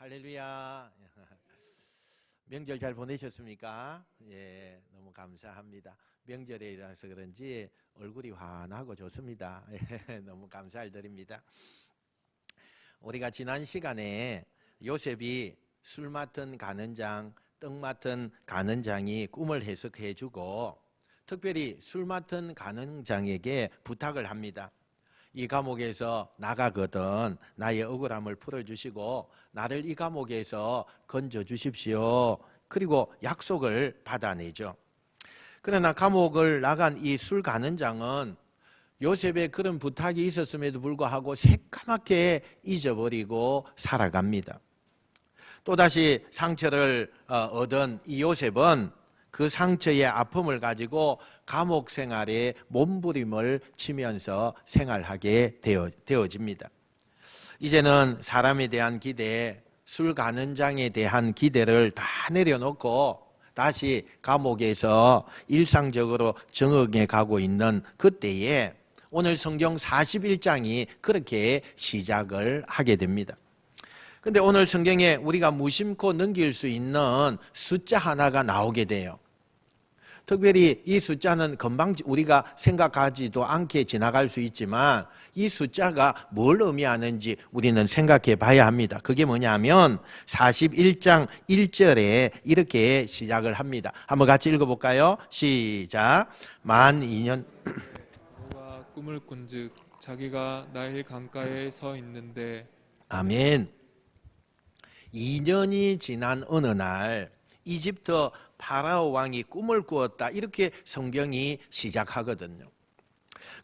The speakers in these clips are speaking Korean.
할렐루야. 명절 잘 보내셨습니까? 예, 너무 감사합니다. 명절이라서 그런지 얼굴이 환하고 좋습니다. 예, 너무 감사를 드립니다. 우리가 지난 시간에 요셉이 술 맡은 가는장, 떡 맡은 가는장이 꿈을 해석해 주고 특별히 술 맡은 가는장에게 부탁을 합니다. 이 감옥에서 나가거든 나의 억울함을 풀어주시고 나를 이 감옥에서 건져주십시오. 그리고 약속을 받아내죠. 그러나 감옥을 나간 이 술 가는장은 요셉의 그런 부탁이 있었음에도 불구하고 새까맣게 잊어버리고 살아갑니다. 또다시 상처를 얻은 이 요셉은 그 상처의 아픔을 가지고 감옥 생활에 몸부림을 치면서 생활하게 되어집니다. 이제는 사람에 대한 기대, 술 가는장에 대한 기대를 다 내려놓고 다시 감옥에서 일상적으로 정응해 가고 있는 그때에 오늘 성경 41장이 그렇게 시작을 하게 됩니다. 근데 오늘 성경에 우리가 무심코 넘길 수 있는 숫자 하나가 나오게 돼요. 특별히 이 숫자는 금방 우리가 생각하지도 않게 지나갈 수 있지만 이 숫자가 뭘 의미하는지 우리는 생각해 봐야 합니다. 그게 뭐냐면 41장 1절에 이렇게 시작을 합니다. 한번 같이 읽어볼까요? 시작. 만 2년 여호와 꿈을 꾼즉 자기가 나일 강가에 서 있는데. 아멘. 2년이 지난 어느 날 이집트 파라오 왕이 꿈을 꾸었다. 이렇게 성경이 시작하거든요.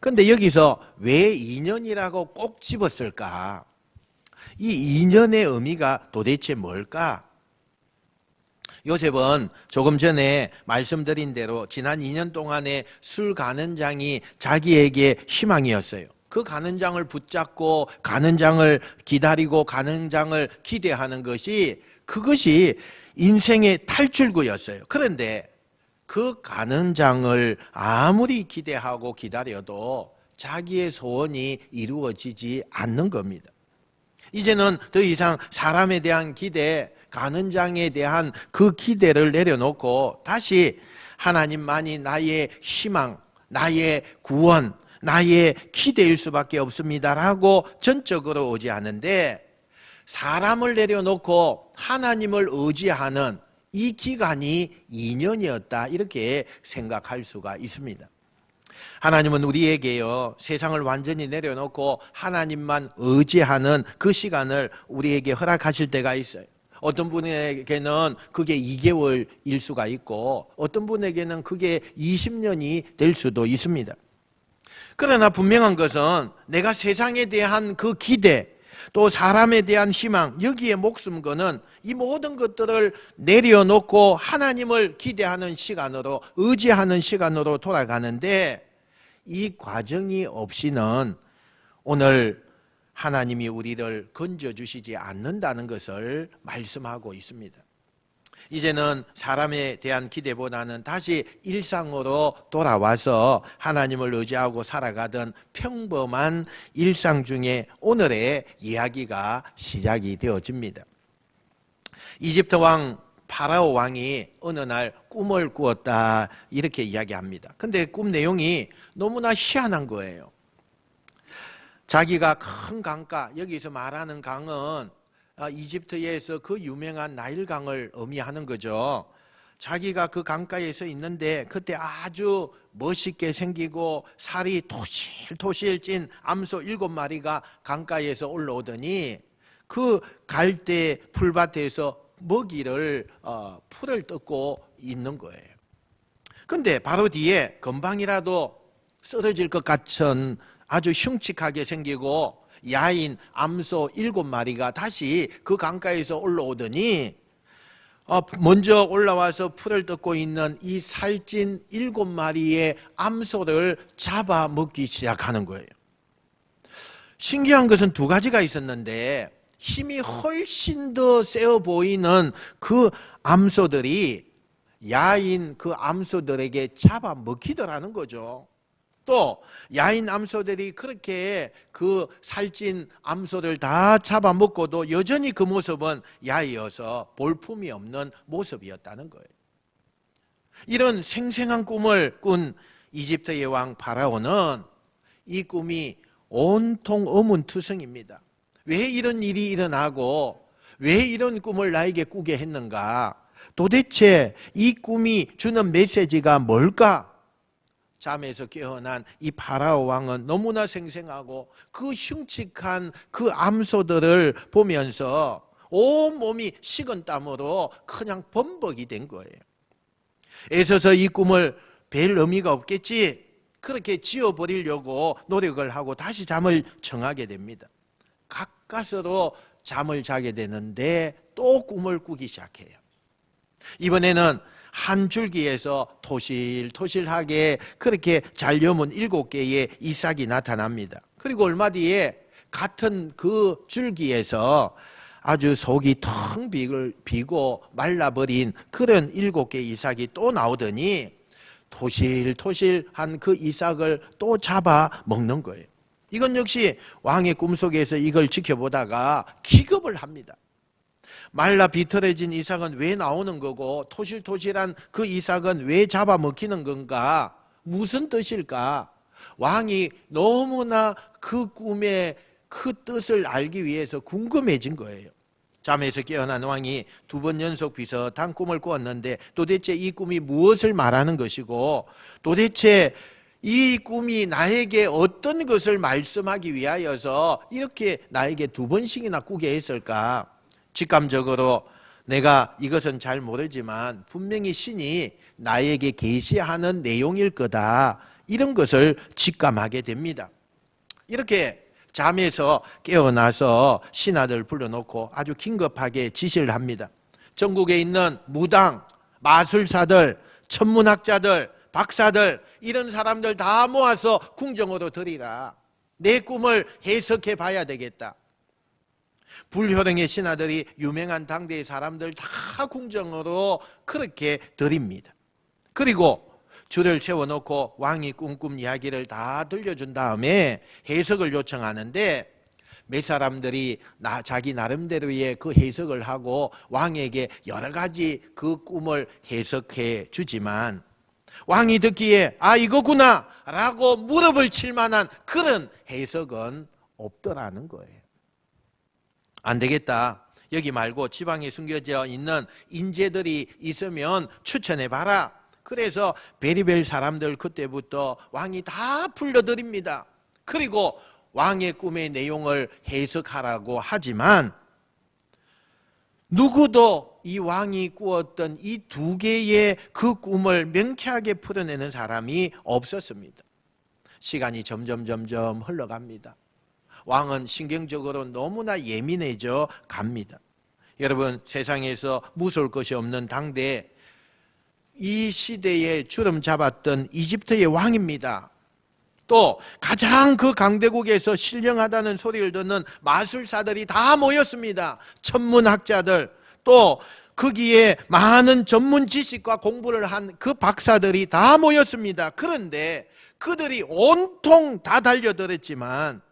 그런데 여기서 왜 2년이라고 꼭 집었을까? 이 2년의 의미가 도대체 뭘까? 요셉은 조금 전에 말씀드린 대로 지난 2년 동안의 술 가는장이 자기에게 희망이었어요. 그 가는장을 붙잡고 가는장을 기다리고 가는장을 기대하는 그것이 인생의 탈출구였어요. 그런데 그 가는장을 아무리 기대하고 기다려도 자기의 소원이 이루어지지 않는 겁니다. 이제는 더 이상 사람에 대한 기대, 가는장에 대한 그 기대를 내려놓고 다시 하나님만이 나의 희망, 나의 구원, 나의 기대일 수밖에 없습니다라고 전적으로 의지하는데 사람을 내려놓고 하나님을 의지하는 이 기간이 2년이었다 이렇게 생각할 수가 있습니다. 하나님은 우리에게요 세상을 완전히 내려놓고 하나님만 의지하는 그 시간을 우리에게 허락하실 때가 있어요. 어떤 분에게는 그게 2개월일 수가 있고 어떤 분에게는 그게 20년이 될 수도 있습니다. 그러나 분명한 것은 내가 세상에 대한 그 기대 또 사람에 대한 희망 여기에 목숨 거는 이 모든 것들을 내려놓고 하나님을 기대하는 시간으로 의지하는 시간으로 돌아가는데 이 과정이 없이는 오늘 하나님이 우리를 건져주시지 않는다는 것을 말씀하고 있습니다. 이제는 사람에 대한 기대보다는 다시 일상으로 돌아와서 하나님을 의지하고 살아가던 평범한 일상 중에 오늘의 이야기가 시작이 되어집니다. 이집트 왕 파라오 왕이 어느 날 꿈을 꾸었다 이렇게 이야기합니다. 근데 꿈 내용이 너무나 희한한 거예요. 자기가 큰 강가, 여기서 말하는 강은 이집트에서 그 유명한 나일강을 의미하는 거죠. 자기가 그 강가에 서 있는데 그때 아주 멋있게 생기고 살이 토실토실 찐 암소 7마리가 강가에서 올라오더니 그 갈대 풀밭에서 먹이를 풀을 뜯고 있는 거예요. 근데 바로 뒤에 금방이라도 쓰러질 것 같은 아주 흉측하게 생기고 야인 암소 7마리가 다시 그 강가에서 올라오더니 먼저 올라와서 풀을 뜯고 있는 이 살찐 7마리의 암소를 잡아먹기 시작하는 거예요. 신기한 것은 두 가지가 있었는데 힘이 훨씬 더 세어 보이는 그 암소들이 야인 그 암소들에게 잡아먹히더라는 거죠. 또 야인 암소들이 그렇게 그 살찐 암소를 다 잡아먹고도 여전히 그 모습은 야이어서 볼품이 없는 모습이었다는 거예요. 이런 생생한 꿈을 꾼 이집트의 왕 파라오는 이 꿈이 온통 어문투성입니다. 왜 이런 일이 일어나고 왜 이런 꿈을 나에게 꾸게 했는가? 도대체 이 꿈이 주는 메시지가 뭘까? 잠에서 깨어난 이 파라오 왕은 너무나 생생하고 그 흉측한 그 암소들을 보면서 온몸이 식은 땀으로 그냥 범벅이 된 거예요. 애써서 이 꿈을 뵐 의미가 없겠지, 그렇게 지워버리려고 노력을 하고 다시 잠을 청하게 됩니다. 가까스로 잠을 자게 되는데 또 꿈을 꾸기 시작해요. 이번에는 한 줄기에서 토실토실하게 그렇게 잘 여문 7개의 이삭이 나타납니다. 그리고 얼마 뒤에 같은 그 줄기에서 아주 속이 텅 비고 말라버린 그런 7개의 이삭이 또 나오더니 토실토실한 그 이삭을 또 잡아 먹는 거예요. 이건 역시 왕의 꿈속에서 이걸 지켜보다가 기겁을 합니다. 말라 비틀어진 이삭은 왜 나오는 거고 토실토실한 그 이삭은 왜 잡아먹히는 건가? 무슨 뜻일까? 왕이 너무나 그 꿈의 그 뜻을 알기 위해서 궁금해진 거예요. 잠에서 깨어난 왕이 2번 연속 비슷한 꿈을 꾸었는데 도대체 이 꿈이 무엇을 말하는 것이고 도대체 이 꿈이 나에게 어떤 것을 말씀하기 위하여서 이렇게 나에게 2번씩이나 꾸게 했을까? 직감적으로 내가 이것은 잘 모르지만 분명히 신이 나에게 계시하는 내용일 거다, 이런 것을 직감하게 됩니다. 이렇게 잠에서 깨어나서 신하들 불러놓고 아주 긴급하게 지시를 합니다. 전국에 있는 무당, 마술사들, 천문학자들, 박사들, 이런 사람들 다 모아서 궁정으로 들이라. 내 꿈을 해석해 봐야 되겠다. 불효령의 신하들이 유명한 당대의 사람들 다 궁정으로 그렇게 들입니다. 그리고 줄을 세워놓고 왕이 꿈꾼 이야기를 다 들려준 다음에 해석을 요청하는데 몇 사람들이 자기 나름대로의 그 해석을 하고 왕에게 여러 가지 그 꿈을 해석해 주지만 왕이 듣기에 아 이거구나 라고 무릎을 칠 만한 그런 해석은 없더라는 거예요. 안 되겠다. 여기 말고 지방에 숨겨져 있는 인재들이 있으면 추천해봐라. 그래서 베리벨 사람들 그때부터 왕이 다 불러드립니다. 그리고 왕의 꿈의 내용을 해석하라고 하지만 누구도 이 왕이 꾸었던 이 2개의 그 꿈을 명쾌하게 풀어내는 사람이 없었습니다. 시간이 점점 흘러갑니다. 왕은 신경적으로 너무나 예민해져 갑니다. 여러분, 세상에서 무서울 것이 없는 당대 이 시대에 주름 잡았던 이집트의 왕입니다. 또 가장 그 강대국에서 신령하다는 소리를 듣는 마술사들이 다 모였습니다. 천문학자들, 또 거기에 많은 전문 지식과 공부를 한 그 박사들이 다 모였습니다. 그런데 그들이 온통 다 달려들었지만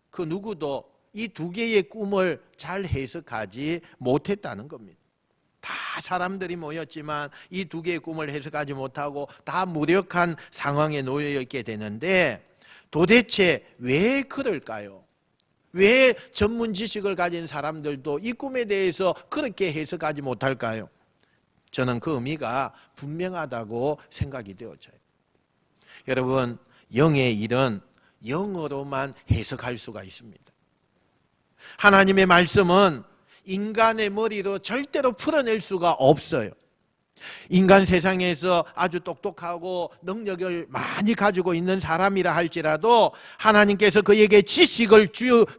그 누구도 이 2개의 꿈을 잘 해석하지 못했다는 겁니다. 다 사람들이 모였지만 이 2개의 꿈을 해석하지 못하고 다 무력한 상황에 놓여 있게 되는데 도대체 왜 그럴까요? 왜 전문 지식을 가진 사람들도 이 꿈에 대해서 그렇게 해석하지 못할까요? 저는 그 의미가 분명하다고 생각이 되어져요. 여러분, 영의 일은 영어로만 해석할 수가 있습니다. 하나님의 말씀은 인간의 머리로 절대로 풀어낼 수가 없어요. 인간 세상에서 아주 똑똑하고 능력을 많이 가지고 있는 사람이라 할지라도 하나님께서 그에게 지식을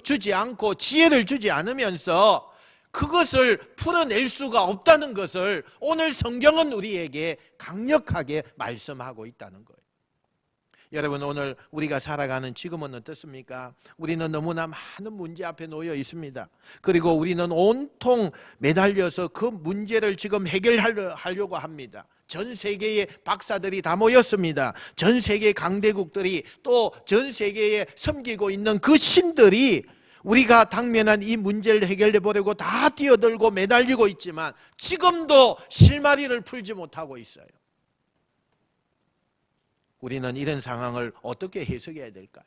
주지 않고 지혜를 주지 않으면서 그것을 풀어낼 수가 없다는 것을 오늘 성경은 우리에게 강력하게 말씀하고 있다는 거예요. 여러분, 오늘 우리가 살아가는 지금은 어떻습니까? 우리는 너무나 많은 문제 앞에 놓여 있습니다. 그리고 우리는 온통 매달려서 그 문제를 지금 해결하려고 합니다. 전 세계의 박사들이 다 모였습니다. 전 세계 강대국들이 또 전 세계에 섬기고 있는 그 신들이 우리가 당면한 이 문제를 해결해 보려고 다 뛰어들고 매달리고 있지만 지금도 실마리를 풀지 못하고 있어요. 우리는 이런 상황을 어떻게 해석해야 될까요?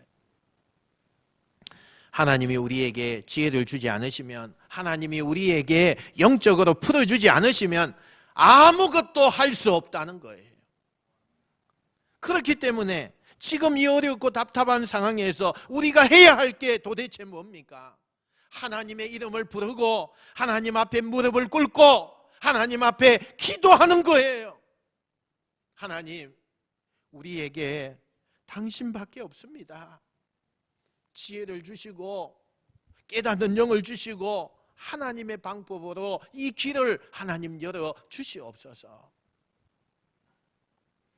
하나님이 우리에게 지혜를 주지 않으시면, 하나님이 우리에게 영적으로 풀어주지 않으시면 아무것도 할 수 없다는 거예요. 그렇기 때문에 지금 이 어렵고 답답한 상황에서 우리가 해야 할 게 도대체 뭡니까? 하나님의 이름을 부르고 하나님 앞에 무릎을 꿇고 하나님 앞에 기도하는 거예요. 하나님, 우리에게 당신밖에 없습니다. 지혜를 주시고 깨닫는 영을 주시고 하나님의 방법으로 이 길을 하나님 열어 주시옵소서.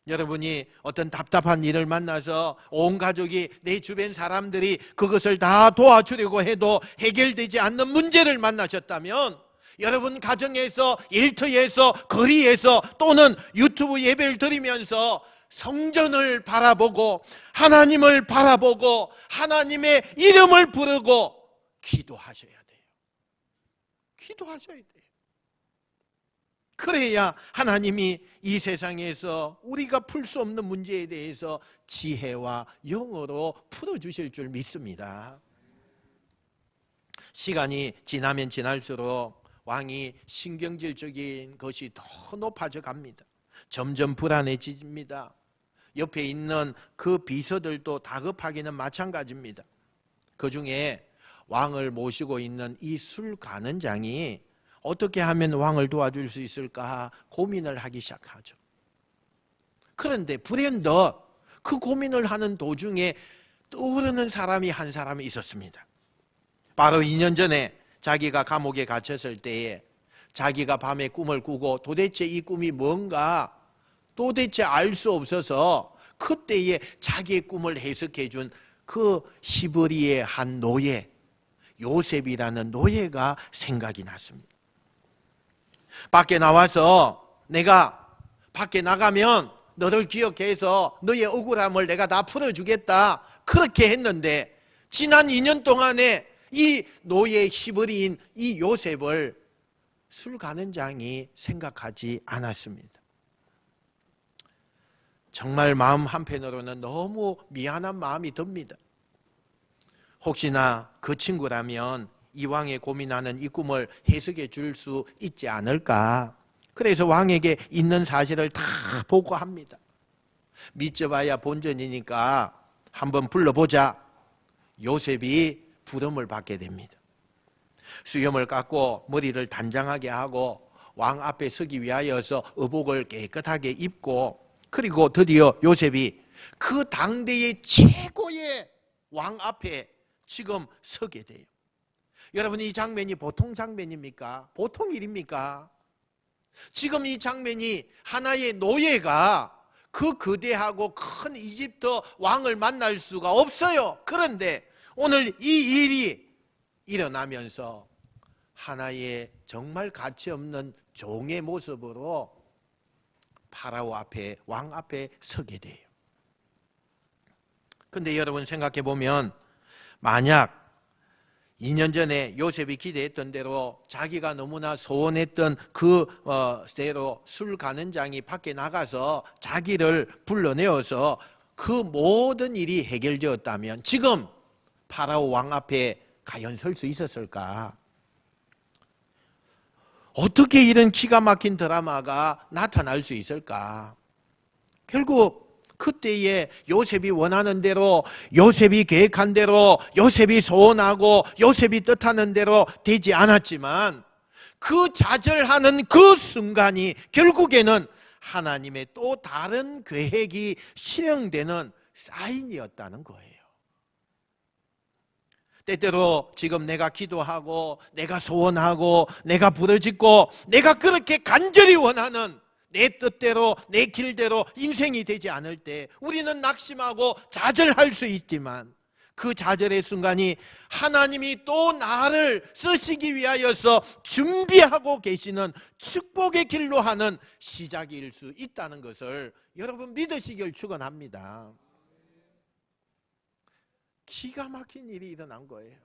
여러분이 어떤 답답한 일을 만나서 온 가족이, 내 주변 사람들이 그것을 다 도와주려고 해도 해결되지 않는 문제를 만나셨다면, 여러분 가정에서, 일터에서, 거리에서 또는 유튜브 예배를 드리면서 성전을 바라보고 하나님을 바라보고 하나님의 이름을 부르고 기도하셔야 돼요. 기도하셔야 돼요. 그래야 하나님이 이 세상에서 우리가 풀 수 없는 문제에 대해서 지혜와 영으로 풀어주실 줄 믿습니다. 시간이 지나면 지날수록 왕이 신경질적인 것이 더 높아져 갑니다. 점점 불안해집니다. 옆에 있는 그 비서들도 다급하기는 마찬가지입니다. 그 중에 왕을 모시고 있는 이 술관원장이 어떻게 하면 왕을 도와줄 수 있을까 고민을 하기 시작하죠. 그런데 불현듯 그 고민을 하는 도중에 떠오르는 사람이 한 사람이 있었습니다. 바로 2년 전에 자기가 감옥에 갇혔을 때에 자기가 밤에 꿈을 꾸고 도대체 이 꿈이 뭔가 도대체 알 수 없어서 그때에 자기의 꿈을 해석해 준 그 히브리의 한 노예, 요셉이라는 노예가 생각이 났습니다. 밖에 나와서 내가 밖에 나가면 너를 기억해서 너의 억울함을 내가 다 풀어주겠다, 그렇게 했는데 지난 2년 동안에 이 노예 히브리인 이 요셉을 술관원장이 생각하지 않았습니다. 정말 마음 한편으로는 너무 미안한 마음이 듭니다. 혹시나 그 친구라면 이 왕의 고민하는 이 꿈을 해석해 줄 수 있지 않을까. 그래서 왕에게 있는 사실을 다 보고합니다. 믿져봐야 본전이니까 한번 불러보자. 요셉이 부름을 받게 됩니다. 수염을 깎고 머리를 단장하게 하고 왕 앞에 서기 위하여서 의복을 깨끗하게 입고, 그리고 드디어 요셉이 그 당대의 최고의 왕 앞에 지금 서게 돼요. 여러분, 이 장면이 보통 장면입니까? 보통 일입니까? 지금 이 장면이 하나의 노예가 그 거대하고 큰 이집트 왕을 만날 수가 없어요. 그런데 오늘 이 일이 일어나면서 하나의 정말 가치 없는 종의 모습으로 파라오 앞에, 왕 앞에 서게 돼요. 근데 여러분 생각해 보면, 만약 2년 전에 요셉이 기대했던 대로 자기가 너무나 소원했던 그 대로 술관원장이 밖에 나가서 자기를 불러내어서 그 모든 일이 해결되었다면 지금 파라오 왕 앞에 과연 설 수 있었을까? 어떻게 이런 기가 막힌 드라마가 나타날 수 있을까? 결국 그때에 요셉이 원하는 대로, 요셉이 계획한 대로, 요셉이 소원하고 요셉이 뜻하는 대로 되지 않았지만 그 좌절하는 그 순간이 결국에는 하나님의 또 다른 계획이 실행되는 사인이었다는 거예요. 때때로 지금 내가 기도하고 내가 소원하고 내가 부르짖고 내가 그렇게 간절히 원하는 내 뜻대로 내 길대로 인생이 되지 않을 때 우리는 낙심하고 좌절할 수 있지만, 그 좌절의 순간이 하나님이 또 나를 쓰시기 위하여서 준비하고 계시는 축복의 길로 하는 시작일 수 있다는 것을 여러분 믿으시길 축원합니다. 기가 막힌 일이 일어난 거예요.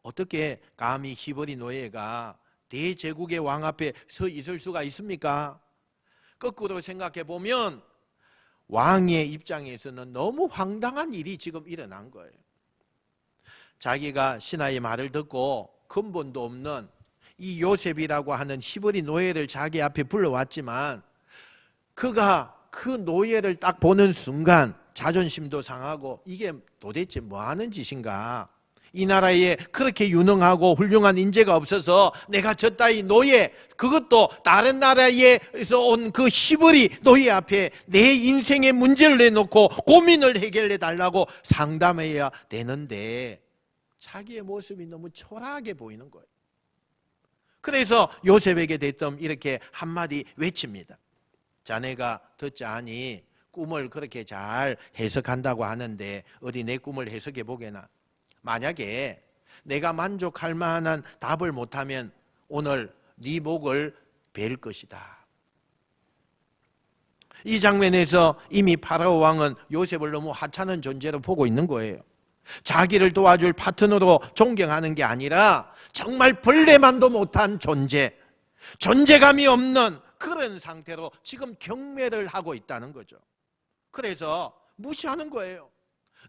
어떻게 감히 히브리 노예가 대제국의 왕 앞에 서 있을 수가 있습니까? 거꾸로 생각해 보면 왕의 입장에서는 너무 황당한 일이 지금 일어난 거예요. 자기가 신하의 말을 듣고 근본도 없는 이 요셉이라고 하는 히브리 노예를 자기 앞에 불러왔지만 그가 그 노예를 딱 보는 순간 자존심도 상하고 이게 도대체 뭐 하는 짓인가? 이 나라에 그렇게 유능하고 훌륭한 인재가 없어서 내가 저 따위 노예, 그것도 다른 나라에서 온 그 히브리 노예 앞에 내 인생의 문제를 내놓고 고민을 해결해 달라고 상담해야 되는데 자기의 모습이 너무 초라하게 보이는 거예요. 그래서 요셉에게 대뜸 이렇게 한마디 외칩니다. 자네가 듣지 아니 꿈을 그렇게 잘 해석한다고 하는데 어디 내 꿈을 해석해 보게나. 만약에 내가 만족할 만한 답을 못하면 오늘 네 목을 벨 것이다. 이 장면에서 이미 파라오 왕은 요셉을 너무 하찮은 존재로 보고 있는 거예요. 자기를 도와줄 파트너로 존경하는 게 아니라 정말 벌레만도 못한 존재, 존재감이 없는 그런 상태로 지금 경멸을 하고 있다는 거죠. 그래서 무시하는 거예요.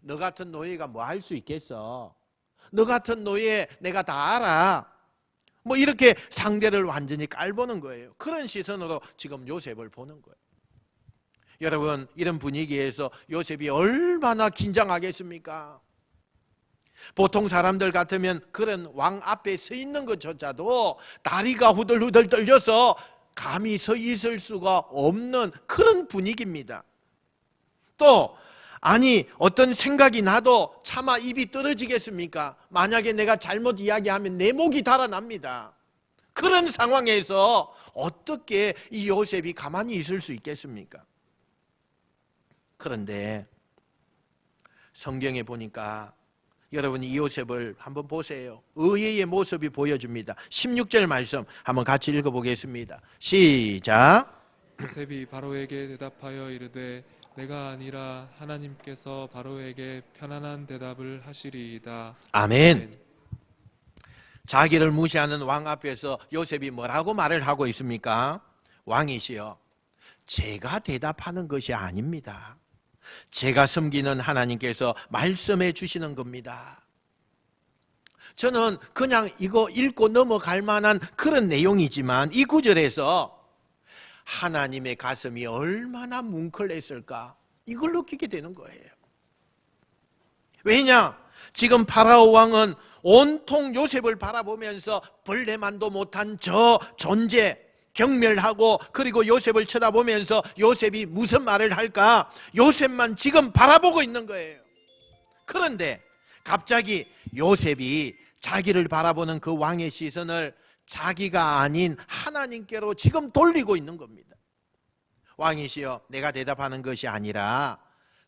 너 같은 노예가 뭐 할 수 있겠어? 너 같은 노예 내가 다 알아. 뭐 이렇게 상대를 완전히 깔보는 거예요. 그런 시선으로 지금 요셉을 보는 거예요. 여러분, 이런 분위기에서 요셉이 얼마나 긴장하겠습니까? 보통 사람들 같으면 그런 왕 앞에 서 있는 것조차도 다리가 후들후들 떨려서 감히 서 있을 수가 없는 그런 분위기입니다. 또 아니 어떤 생각이 나도 차마 입이 떨어지겠습니까? 만약에 내가 잘못 이야기하면 내 목이 달아납니다. 그런 상황에서 어떻게 이 요셉이 가만히 있을 수 있겠습니까? 그런데 성경에 보니까 여러분 이 요셉을 한번 보세요. 의의 모습이 보여줍니다. 16절 말씀 한번 같이 읽어보겠습니다. 시작. 요셉이 바로에게 대답하여 이르되 내가 아니라 하나님께서 바로에게 편안한 대답을 하시리이다. 아멘. 자기를 무시하는 왕 앞에서 요셉이 뭐라고 말을 하고 있습니까? 왕이시여, 제가 대답하는 것이 아닙니다. 제가 섬기는 하나님께서 말씀해 주시는 겁니다. 저는 그냥 이거 읽고 넘어갈 만한 그런 내용이지만 이 구절에서 하나님의 가슴이 얼마나 뭉클했을까 이걸 느끼게 되는 거예요. 왜냐? 지금 파라오 왕은 온통 요셉을 바라보면서 벌레만도 못한 저 존재 경멸하고 그리고 요셉을 쳐다보면서 요셉이 무슨 말을 할까? 요셉만 지금 바라보고 있는 거예요. 그런데 갑자기 요셉이 자기를 바라보는 그 왕의 시선을 자기가 아닌 하나님께로 지금 돌리고 있는 겁니다. 왕이시여, 내가 대답하는 것이 아니라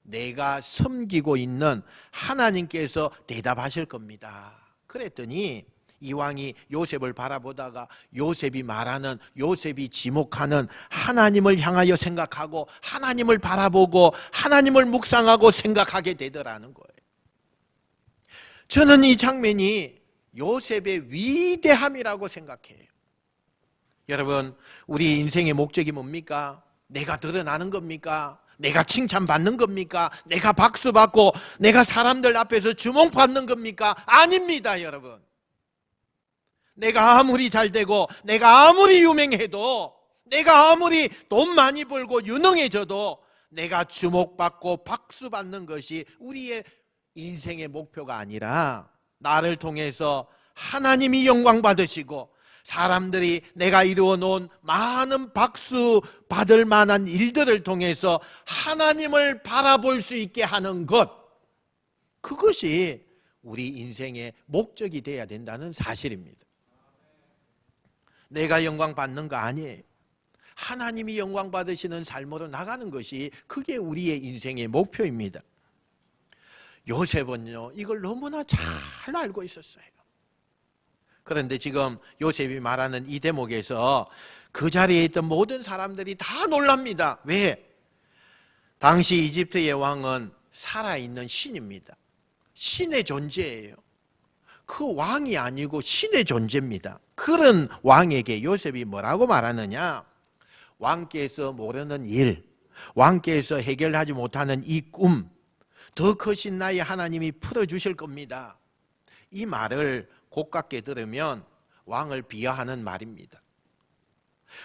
내가 섬기고 있는 하나님께서 대답하실 겁니다. 그랬더니 이 왕이 요셉을 바라보다가 요셉이 말하는, 요셉이 지목하는 하나님을 향하여 생각하고 하나님을 바라보고 하나님을 묵상하고 생각하게 되더라는 거예요. 저는 이 장면이 요셉의 위대함이라고 생각해요. 여러분, 우리 인생의 목적이 뭡니까? 내가 드러나는 겁니까? 내가 칭찬받는 겁니까? 내가 박수받고 내가 사람들 앞에서 주목받는 겁니까? 아닙니다, 여러분. 내가 아무리 잘되고 내가 아무리 유명해도 내가 아무리 돈 많이 벌고 유능해져도 내가 주목받고 박수받는 것이 우리의 인생의 목표가 아니라 나를 통해서 하나님이 영광 받으시고 사람들이 내가 이루어 놓은 많은 박수 받을 만한 일들을 통해서 하나님을 바라볼 수 있게 하는 것, 그것이 우리 인생의 목적이 되어야 된다는 사실입니다. 내가 영광 받는 거 아니에요. 하나님이 영광 받으시는 삶으로 나가는 것이 그게 우리의 인생의 목표입니다. 요셉은요, 이걸 너무나 잘 알고 있었어요. 그런데 지금 요셉이 말하는 이 대목에서 그 자리에 있던 모든 사람들이 다 놀랍니다. 왜? 당시 이집트의 왕은 살아있는 신입니다. 신의 존재예요. 그 왕이 아니고 신의 존재입니다. 그런 왕에게 요셉이 뭐라고 말하느냐? 왕께서 모르는 일, 왕께서 해결하지 못하는 이 꿈, 더 크신 나의 하나님이 풀어주실 겁니다. 이 말을 고깝게 들으면 왕을 비하하는 말입니다.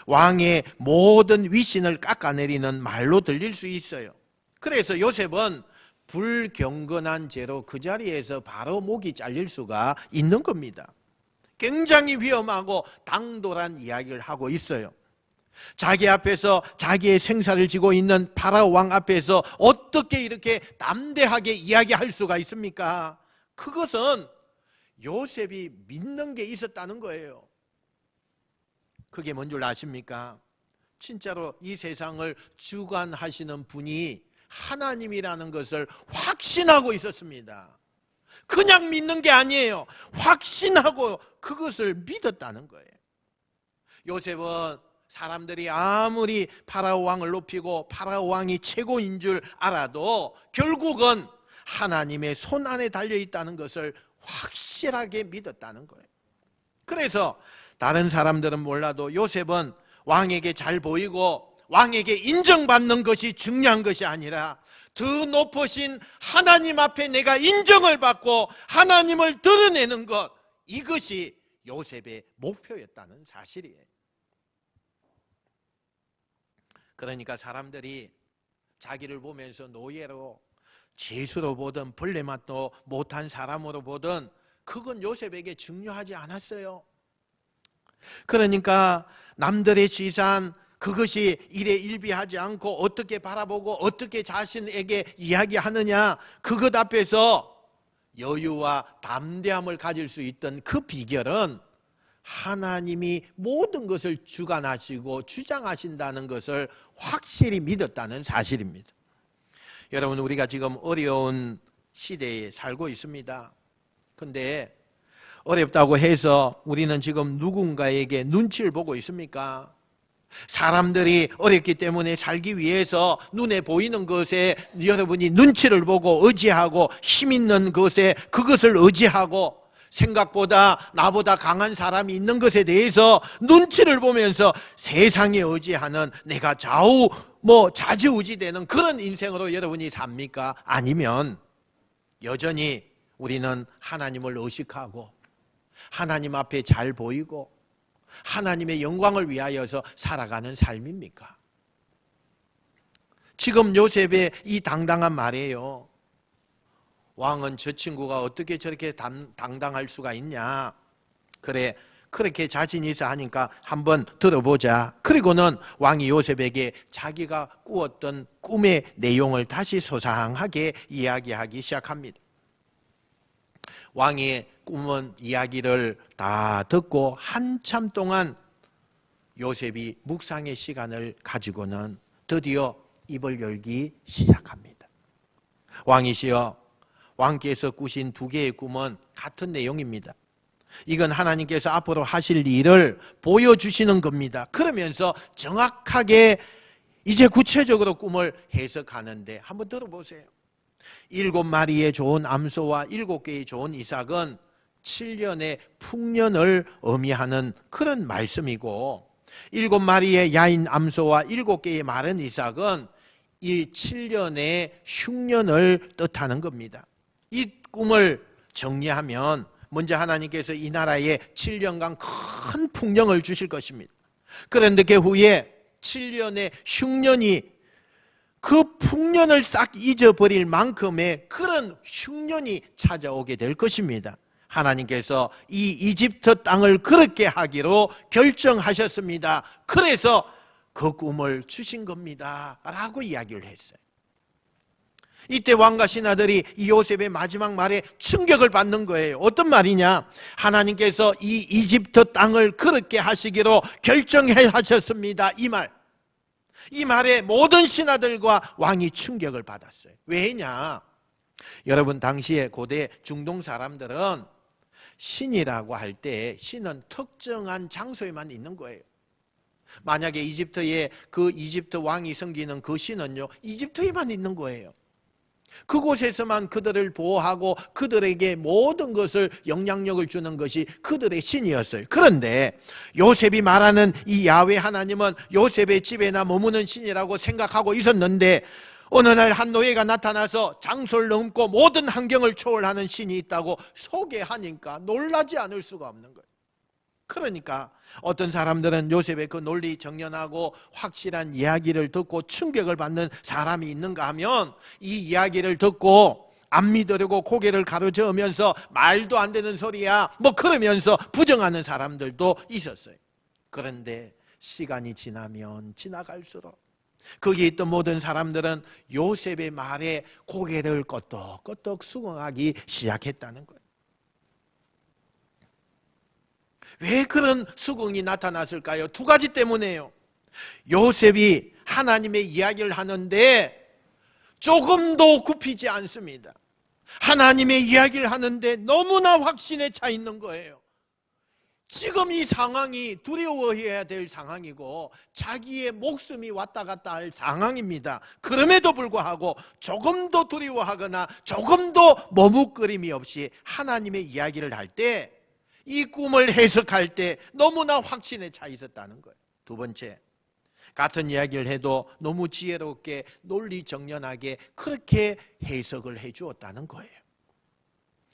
왕의 모든 위신을 깎아내리는 말로 들릴 수 있어요. 그래서 요셉은 불경건한 죄로 그 자리에서 바로 목이 잘릴 수가 있는 겁니다. 굉장히 위험하고 당돌한 이야기를 하고 있어요. 자기 앞에서 자기의 생사를 지고 있는 파라오 왕 앞에서 어떻게 이렇게 담대하게 이야기할 수가 있습니까? 그것은 요셉이 믿는 게 있었다는 거예요. 그게 뭔 줄 아십니까? 진짜로 이 세상을 주관하시는 분이 하나님이라는 것을 확신하고 있었습니다. 그냥 믿는 게 아니에요. 확신하고 그것을 믿었다는 거예요. 요셉은 사람들이 아무리 파라오 왕을 높이고 파라오 왕이 최고인 줄 알아도 결국은 하나님의 손 안에 달려있다는 것을 확실하게 믿었다는 거예요. 그래서 다른 사람들은 몰라도 요셉은 왕에게 잘 보이고 왕에게 인정받는 것이 중요한 것이 아니라 더 높으신 하나님 앞에 내가 인정을 받고 하나님을 드러내는 것, 이것이 요셉의 목표였다는 사실이에요. 그러니까 사람들이 자기를 보면서 노예로, 죄수로 보든 벌레맛도 못한 사람으로 보든 그건 요셉에게 중요하지 않았어요. 그러니까 남들의 시선, 그것이 일에 일비하지 않고 어떻게 바라보고 어떻게 자신에게 이야기하느냐, 그것 앞에서 여유와 담대함을 가질 수 있던 그 비결은 하나님이 모든 것을 주관하시고 주장하신다는 것을 확실히 믿었다는 사실입니다. 여러분, 우리가 지금 어려운 시대에 살고 있습니다. 근데 어렵다고 해서 우리는 지금 누군가에게 눈치를 보고 있습니까? 사람들이 어렵기 때문에 살기 위해서 눈에 보이는 것에 여러분이 눈치를 보고 의지하고 힘 있는 것에 그것을 의지하고 생각보다 나보다 강한 사람이 있는 것에 대해서 눈치를 보면서 세상에 의지하는 내가 좌지우지되는 그런 인생으로 여러분이 삽니까? 아니면 여전히 우리는 하나님을 의식하고 하나님 앞에 잘 보이고 하나님의 영광을 위하여서 살아가는 삶입니까? 지금 요셉의 이 당당한 말이에요. 왕은 저 친구가 어떻게 저렇게 당당할 수가 있냐? 그래, 그렇게 자신이 있어 하니까 한번 들어보자. 그리고는 왕이 요셉에게 자기가 꾸었던 꿈의 내용을 다시 소상하게 이야기하기 시작합니다. 왕의 꿈은 이야기를 다 듣고 한참 동안 요셉이 묵상의 시간을 가지고는 드디어 입을 열기 시작합니다. 왕이시여, 왕께서 꾸신 두 개의 꿈은 같은 내용입니다. 이건 하나님께서 앞으로 하실 일을 보여주시는 겁니다. 그러면서 정확하게 이제 구체적으로 꿈을 해석하는데 한번 들어보세요. 7마리의 좋은 암소와 7개의 좋은 이삭은 7년의 풍년을 의미하는 그런 말씀이고, 7마리의 야인 암소와 7개의 마른 이삭은 이 7년의 흉년을 뜻하는 겁니다. 이 꿈을 정리하면 먼저 하나님께서 이 나라에 7년간 큰 풍령을 주실 것입니다. 그런데 그 후에 7년의 흉년이 그 풍년을 싹 잊어버릴 만큼의 그런 흉년이 찾아오게 될 것입니다. 하나님께서 이 이집트 땅을 그렇게 하기로 결정하셨습니다. 그래서 그 꿈을 주신 겁니다 라고 이야기를 했어요. 이때 왕과 신하들이 이 요셉의 마지막 말에 충격을 받는 거예요. 어떤 말이냐? 하나님께서 이 이집트 땅을 그렇게 하시기로 결정하셨습니다. 이 말에 모든 신하들과 왕이 충격을 받았어요. 왜냐? 여러분, 당시에 고대 중동 사람들은 신이라고 할 때 신은 특정한 장소에만 있는 거예요. 만약에 이집트에 그 이집트 왕이 섬기는 그 신은요, 이집트에만 있는 거예요. 그곳에서만 그들을 보호하고 그들에게 모든 것을 영향력을 주는 것이 그들의 신이었어요. 그런데 요셉이 말하는 이 야훼 하나님은 요셉의 집에나 머무는 신이라고 생각하고 있었는데, 어느 날 한 노예가 나타나서 장소를 넘고 모든 환경을 초월하는 신이 있다고 소개하니까 놀라지 않을 수가 없는 거예요. 그러니까 어떤 사람들은 요셉의 그 논리 정연하고 확실한 이야기를 듣고 충격을 받는 사람이 있는가 하면, 이 이야기를 듣고 안 믿으려고 고개를 가로저으면서 말도 안 되는 소리야 뭐 그러면서 부정하는 사람들도 있었어요. 그런데 시간이 지나면 지나갈수록 거기에 있던 모든 사람들은 요셉의 말에 고개를 끄덕끄덕 수긍하기 시작했다는 거예요. 왜 그런 수긍이 나타났을까요? 두 가지 때문에요. 요셉이 하나님의 이야기를 하는데 조금도 굽히지 않습니다. 하나님의 이야기를 하는데 너무나 확신에 차 있는 거예요. 지금 이 상황이 두려워해야 될 상황이고 자기의 목숨이 왔다 갔다 할 상황입니다. 그럼에도 불구하고 조금도 두려워하거나 조금도 머뭇거림이 없이 하나님의 이야기를 할 때, 이 꿈을 해석할 때 너무나 확신에 차 있었다는 거예요. 두 번째, 같은 이야기를 해도 너무 지혜롭게 논리정연하게 그렇게 해석을 해 주었다는 거예요.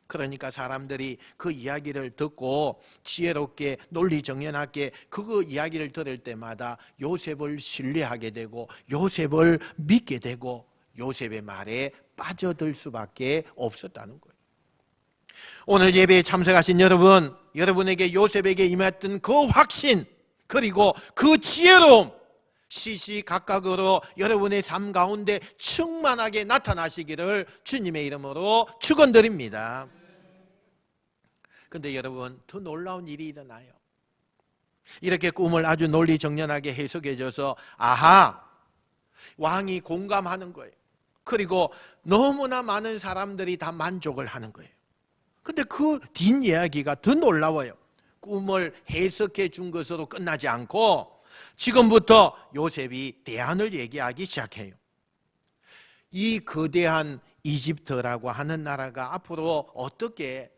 그러니까 사람들이 그 이야기를 듣고 지혜롭게 논리정연하게 그 이야기를 들을 때마다 요셉을 신뢰하게 되고 요셉을 믿게 되고 요셉의 말에 빠져들 수밖에 없었다는 거예요. 오늘 예배에 참석하신 여러분, 여러분에게 요셉에게 임했던 그 확신 그리고 그 지혜로움 시시각각으로 여러분의 삶 가운데 충만하게 나타나시기를 주님의 이름으로 축원드립니다. 그런데 여러분, 더 놀라운 일이 일어나요. 이렇게 꿈을 아주 논리정연하게 해석해줘서 아하, 왕이 공감하는 거예요. 그리고 너무나 많은 사람들이 다 만족을 하는 거예요. 근데 그 뒷이야기가 더 놀라워요. 꿈을 해석해 준 것으로 끝나지 않고 지금부터 요셉이 대안을 얘기하기 시작해요. 이 거대한 이집트라고 하는 나라가 앞으로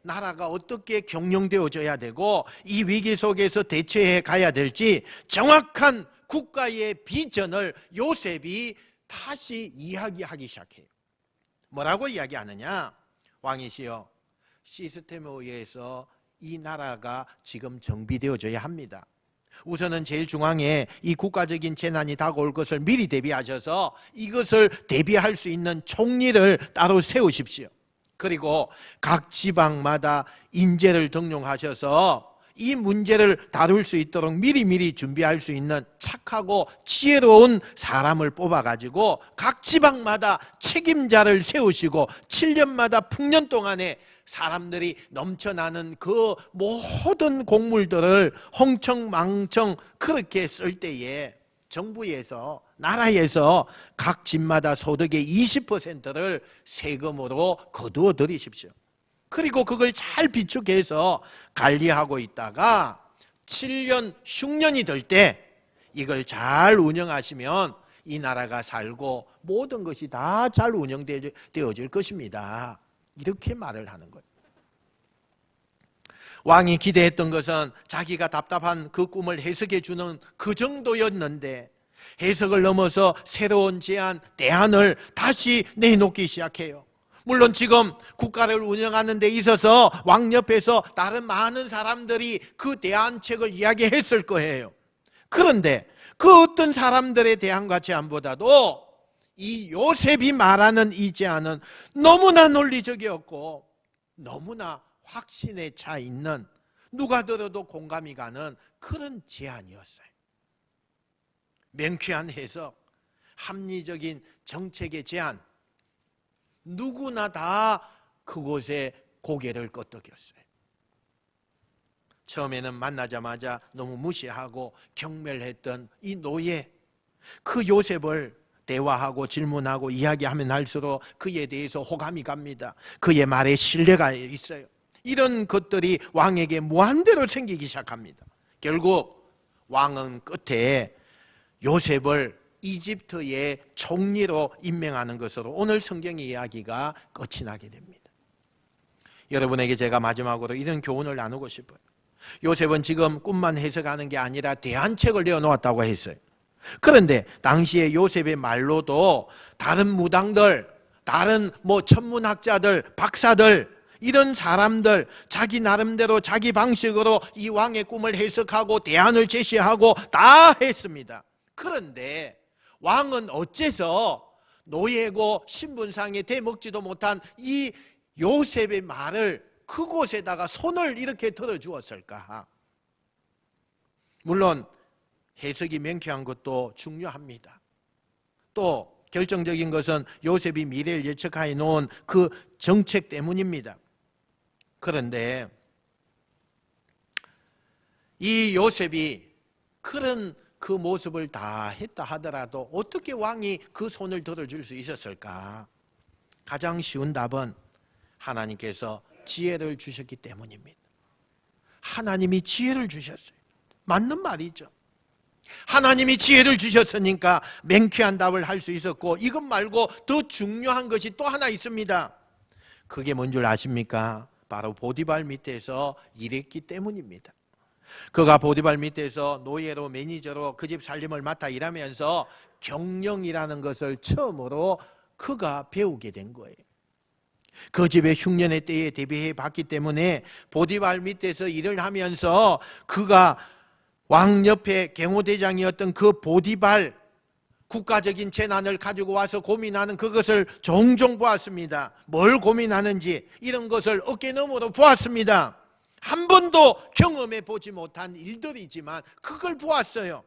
나라가 어떻게 경영되어져야 되고 이 위기 속에서 대처해 가야 될지 정확한 국가의 비전을 요셉이 다시 이야기하기 시작해요. 뭐라고 이야기하느냐? 왕이시여, 시스템에 의해서 이 나라가 지금 정비되어져야 합니다. 우선은 제일 중앙에 이 국가적인 재난이 다가올 것을 미리 대비하셔서 이것을 대비할 수 있는 총리를 따로 세우십시오. 그리고 각 지방마다 인재를 등용하셔서 이 문제를 다룰 수 있도록 미리미리 준비할 수 있는 착하고 지혜로운 사람을 뽑아가지고 각 지방마다 책임자를 세우시고 7년마다 풍년 동안에 사람들이 넘쳐나는 그 모든 곡물들을 흥청망청 그렇게 쓸 때에 정부에서, 나라에서 각 집마다 소득의 20%를 세금으로 거두어 들이십시오. 그리고 그걸 잘 비축해서 관리하고 있다가 7년, 흉년이 될 때 이걸 잘 운영하시면 이 나라가 살고 모든 것이 다 잘 운영되어질 것입니다. 이렇게 말을 하는 거예요. 왕이 기대했던 것은 자기가 답답한 그 꿈을 해석해 주는 그 정도였는데 해석을 넘어서 새로운 제안, 대안을 다시 내놓기 시작해요. 물론 지금 국가를 운영하는 데 있어서 왕 옆에서 다른 많은 사람들이 그 대안책을 이야기했을 거예요. 그런데 그 어떤 사람들의 대안과 제안보다도 이 요셉이 말하는 이 제안은 너무나 논리적이었고 너무나 확신에 차 있는, 누가 들어도 공감이 가는 그런 제안이었어요. 명쾌한 해석, 합리적인 정책의 제안, 누구나 다 그곳에 고개를 끄덕였어요. 처음에는 만나자마자 너무 무시하고 경멸했던 이 노예, 그 요셉을 대화하고 질문하고 이야기하면 할수록 그에 대해서 호감이 갑니다. 그의 말에 신뢰가 있어요. 이런 것들이 왕에게 무한대로 생기기 시작합니다. 결국 왕은 끝에 요셉을 이집트의 총리로 임명하는 것으로 오늘 성경의 이야기가 끝이 나게 됩니다. 여러분에게 제가 마지막으로 이런 교훈을 나누고 싶어요. 요셉은 지금 꿈만 해석하는 게 아니라 대안책을 내어놓았다고 했어요. 그런데 당시에 요셉의 말로도 다른 무당들, 다른 천문학자들, 박사들, 이런 사람들 자기 나름대로 자기 방식으로 이 왕의 꿈을 해석하고 대안을 제시하고 다 했습니다. 그런데 왕은 어째서 노예고 신분상에 대먹지도 못한 이 요셉의 말을 그곳에다가 손을 이렇게 들어주었을까? 물론 해석이 명쾌한 것도 중요합니다. 또 결정적인 것은 요셉이 미래를 예측하여 놓은 그 정책 때문입니다. 그런데 이 요셉이 그런 그 모습을 다 했다 하더라도 어떻게 왕이 그 손을 들어줄 수 있었을까? 가장 쉬운 답은 하나님께서 지혜를 주셨기 때문입니다. 하나님이 지혜를 주셨어요. 맞는 말이죠. 하나님이 지혜를 주셨으니까 명쾌한 답을 할 수 있었고, 이것 말고 더 중요한 것이 또 하나 있습니다. 그게 뭔 줄 아십니까? 바로 보디발 밑에서 일했기 때문입니다. 그가 보디발 밑에서 노예로 매니저로 그 집 살림을 맡아 일하면서 경영이라는 것을 처음으로 그가 배우게 된 거예요. 그 집의 흉년의 때에 대비해 봤기 때문에 보디발 밑에서 일을 하면서 그가 왕 옆에 경호대장이었던 그 보디발, 국가적인 재난을 가지고 와서 고민하는 그것을 종종 보았습니다. 뭘 고민하는지 이런 것을 어깨너머로 보았습니다. 한 번도 경험해 보지 못한 일들이지만 그걸 보았어요.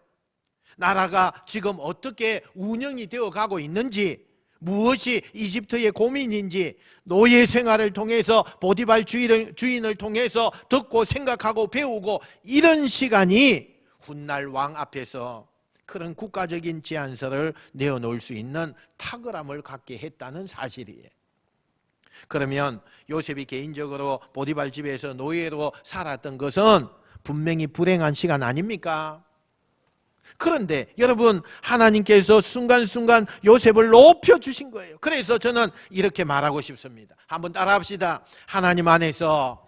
나라가 지금 어떻게 운영이 되어 가고 있는지, 무엇이 이집트의 고민인지 노예 생활을 통해서 보디발 주인을 통해서 듣고 생각하고 배우고, 이런 시간이 훗날 왕 앞에서 그런 국가적인 제안서를 내어놓을 수 있는 탁월함을 갖게 했다는 사실이에요. 그러면 요셉이 개인적으로 보디발 집에서 노예로 살았던 것은 분명히 불행한 시간 아닙니까? 그런데 여러분, 하나님께서 순간순간 요셉을 높여주신 거예요. 그래서 저는 이렇게 말하고 싶습니다. 한번 따라합시다. 하나님 안에서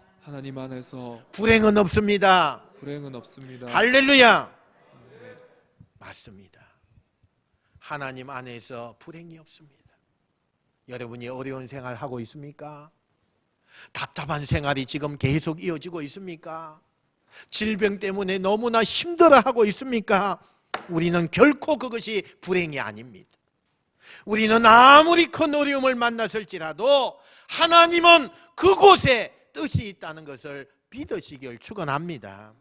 불행은 없습니다. 불행은 없습니다. 할렐루야. 맞습니다. 하나님 안에서 불행이 없습니다. 여러분이 어려운 생활 하고 있습니까? 답답한 생활이 지금 계속 이어지고 있습니까? 질병 때문에 너무나 힘들어하고 있습니까? 우리는 결코 그것이 불행이 아닙니다. 우리는 아무리 큰 어려움을 만났을지라도 하나님은 그곳에 뜻이 있다는 것을 믿으시길 축원합니다.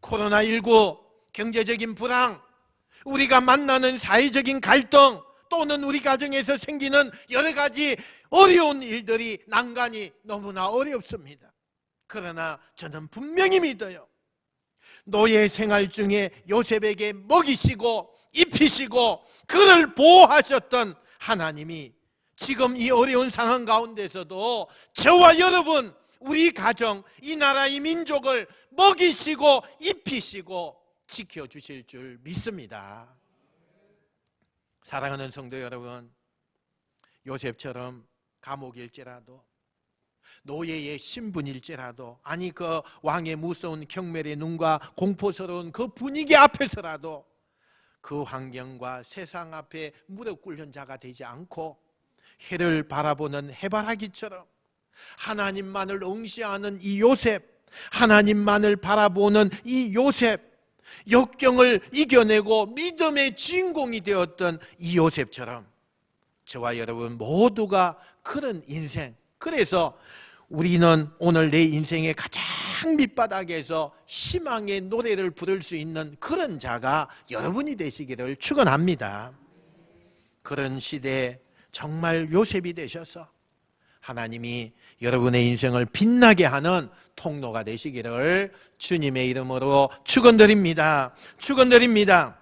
코로나19, 경제적인 불황, 우리가 만나는 사회적인 갈등, 또는 우리 가정에서 생기는 여러 가지 어려운 일들이, 난관이 너무나 어렵습니다. 그러나 저는 분명히 믿어요. 노예 생활 중에 요셉에게 먹이시고 입히시고 그를 보호하셨던 하나님이 지금 이 어려운 상황 가운데서도 저와 여러분, 우리 가정, 이 나라, 이 민족을 먹이시고 입히시고 지켜주실 줄 믿습니다. 사랑하는 성도 여러분, 요셉처럼 감옥일지라도, 노예의 신분일지라도, 아니 그 왕의 무서운 경멸의 눈과 공포스러운 그 분위기 앞에서라도 그 환경과 세상 앞에 무릎 꿇는 자가 되지 않고 해를 바라보는 해바라기처럼 하나님만을 응시하는 이 요셉, 하나님만을 바라보는 이 요셉, 역경을 이겨내고 믿음의 주인공이 되었던 이 요셉처럼 저와 여러분 모두가 그런 인생, 그래서 우리는 오늘 내 인생의 가장 밑바닥에서 희망의 노래를 부를 수 있는 그런 자가 여러분이 되시기를 축원합니다. 그런 시대에 정말 요셉이 되셔서 하나님이 여러분의 인생을 빛나게 하는 통로가 되시기를 주님의 이름으로 축원드립니다. 축원드립니다.